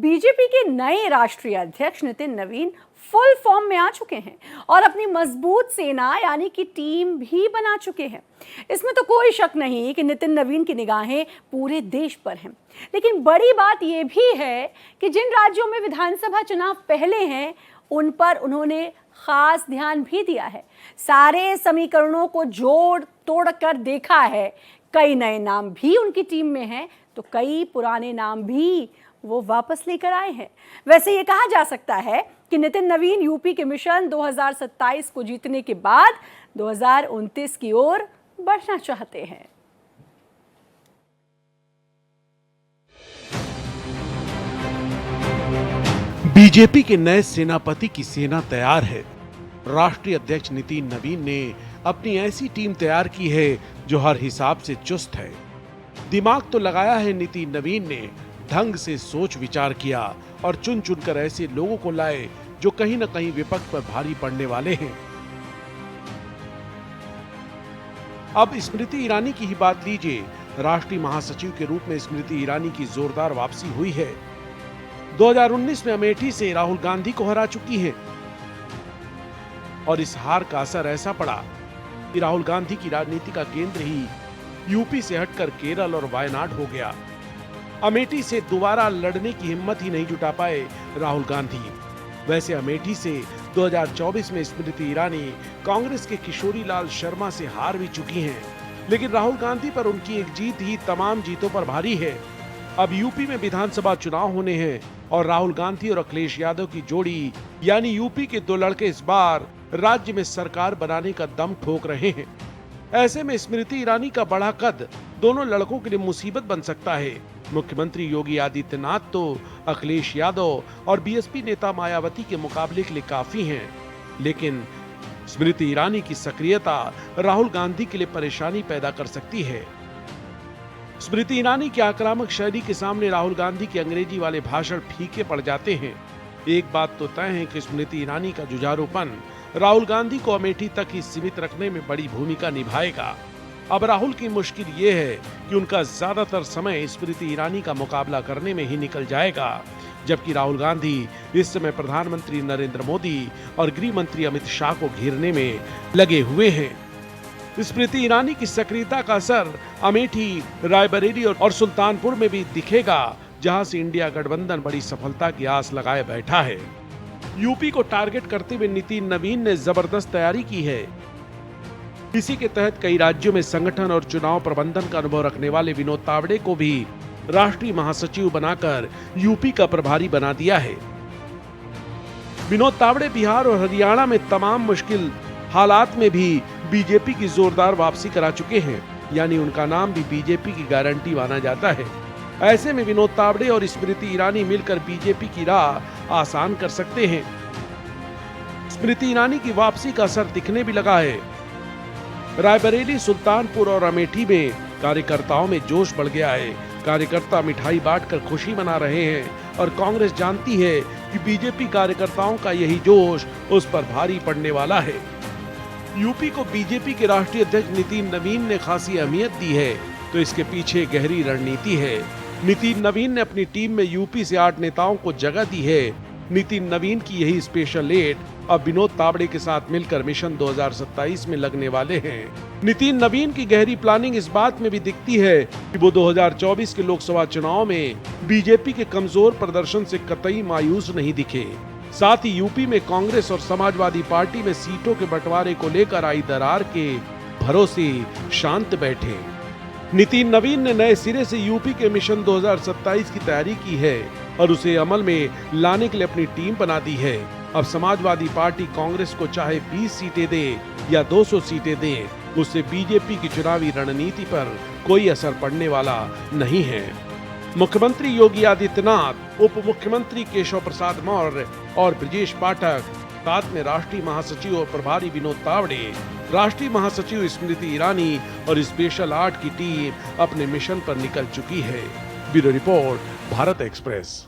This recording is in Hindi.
बीजेपी के नए राष्ट्रीय अध्यक्ष नितिन नवीन फुल फॉर्म में आ चुके हैं और अपनी मजबूत सेना यानी कि टीम भी बना चुके हैं। इसमें तो कोई शक नहीं कि नितिन नवीन की निगाहें पूरे देश पर हैं। लेकिन बड़ी बात यह भी है कि जिन राज्यों में विधानसभा चुनाव पहले हैं उन पर उन्होंने खास ध्यान भी दिया है। सारे समीकरणों को जोड़ तोड़ कर देखा है। कई नए नाम भी उनकी टीम में हैं तो कई पुराने नाम भी वो वापस लेकर आए हैं। वैसे ये कहा जा सकता है कि नितिन नवीन यूपी के मिशन 2027 को जीतने के बाद 2029 की ओर बढ़ना चाहते हैं। बीजेपी के नए सेनापति की सेना तैयार है। राष्ट्रीय अध्यक्ष नितिन नवीन ने अपनी ऐसी टीम तैयार की है जो हर हिसाब से चुस्त है। दिमाग तो लगाया है नितिन नवीन ने, ढंग से सोच विचार किया और चुन चुनकर ऐसे लोगों को लाए जो कहीं न कहीं विपक्ष पर भारी पड़ने वाले हैं। अब स्मृति ईरानी की ही बात लीजिए। राष्ट्रीय महासचिव के रूप में स्मृति ईरानी की जोरदार वापसी हुई है। 2019 में अमेठी से राहुल गांधी को हरा चुकी हैं और इस हार का असर ऐसा पड़ा कि राहुल गांधी की राजनीति का केंद्र ही यूपी से हटकर केरल और वायनाड हो गया। अमेठी से दोबारा लड़ने की हिम्मत ही नहीं जुटा पाए राहुल गांधी। वैसे अमेठी से 2024 में स्मृति ईरानी कांग्रेस के किशोरी लाल शर्मा से हार भी चुकी हैं, लेकिन राहुल गांधी पर उनकी एक जीत ही तमाम जीतों पर भारी है। अब यूपी में विधानसभा चुनाव होने हैं और राहुल गांधी और अखिलेश यादव की जोड़ी यानी यूपी के दो लड़के इस बार राज्य में सरकार बनाने का दम ठोक रहे हैं। ऐसे में स्मृति ईरानी का बड़ा कद दोनों लड़कों के लिए मुसीबत बन सकता है। मुख्यमंत्री योगी आदित्यनाथ तो अखिलेश यादव और बीएसपी नेता मायावती के मुकाबले के लिए काफी हैं, लेकिन स्मृति ईरानी की सक्रियता राहुल गांधी के लिए परेशानी पैदा कर सकती है। स्मृति ईरानी की आक्रामक शैली के सामने राहुल गांधी के अंग्रेजी वाले भाषण फीके पड़ जाते हैं। एक बात तो तय है कि स्मृति ईरानी का जुझारूपन राहुल गांधी को अमेठी तक ही सीमित रखने में बड़ी भूमिका निभाएगा। अब राहुल की मुश्किल ये है कि उनका ज्यादातर समय स्मृति ईरानी का मुकाबला करने में ही निकल जाएगा, जबकि राहुल गांधी इस समय प्रधानमंत्री नरेंद्र मोदी और गृह मंत्री अमित शाह को घेरने में लगे हुए हैं। स्मृति ईरानी की सक्रियता का असर अमेठी, रायबरेली और सुल्तानपुर में भी दिखेगा, जहां से इंडिया गठबंधन बड़ी सफलता की आस लगाए बैठा है। यूपी को टारगेट करते हुए नितिन नवीन ने जबरदस्त तैयारी की है। इसी के तहत कई राज्यों में संगठन और चुनाव प्रबंधन का अनुभव रखने वाले विनोद तावड़े को भी राष्ट्रीय महासचिव बनाकर यूपी का प्रभारी बना दिया है। विनोद तावड़े बिहार और हरियाणा में तमाम मुश्किल हालात में भी बीजेपी की जोरदार वापसी करा चुके हैं, यानी उनका नाम भी बीजेपी की गारंटी माना जाता है। ऐसे में विनोद तावड़े और स्मृति ईरानी मिलकर बीजेपी की राह आसान कर सकते हैं। स्मृति ईरानी की वापसी का असर दिखने भी लगा है। रायबरेली, सुल्तानपुर और अमेठी में कार्यकर्ताओं में जोश बढ़ गया है। कार्यकर्ता मिठाई बांटकर खुशी मना रहे हैं और कांग्रेस जानती है कि बीजेपी कार्यकर्ताओं का यही जोश उस पर भारी पड़ने वाला है। यूपी को बीजेपी के राष्ट्रीय अध्यक्ष नितिन नवीन ने खासी अहमियत दी है, तो इसके पीछे गहरी रणनीति है। नितिन नवीन ने अपनी टीम में यूपी से 8 नेताओं को जगह दी है। नितिन नवीन की यही स्पेशल एड अब विनोद तावड़े के साथ मिलकर मिशन 2027 में लगने वाले हैं। नितिन नवीन की गहरी प्लानिंग इस बात में भी दिखती है कि वो 2024 के लोकसभा चुनाव में बीजेपी के कमजोर प्रदर्शन से कतई मायूस नहीं दिखे। साथ ही यूपी में कांग्रेस और समाजवादी पार्टी में सीटों के बंटवारे को लेकर आई दरार के भरोसे शांत बैठे। नितिन नवीन ने नए सिरे से यूपी के मिशन 2027 की तैयारी की है और उसे अमल में लाने के लिए अपनी टीम बना दी है। अब समाजवादी पार्टी कांग्रेस को चाहे 20 सीटें दे या 200 सीटें दे, उससे बीजेपी की चुनावी रणनीति पर कोई असर पड़ने वाला नहीं है। मुख्यमंत्री योगी आदित्यनाथ, उप मुख्यमंत्री केशव प्रसाद मौर्य और ब्रजेश पाठक, साथ में राष्ट्रीय महासचिव और प्रभारी विनोद तावड़े, राष्ट्रीय महासचिव स्मृति ईरानी और स्पेशल 8 की टीम अपने मिशन पर निकल चुकी है। Bureau report, Bharat express.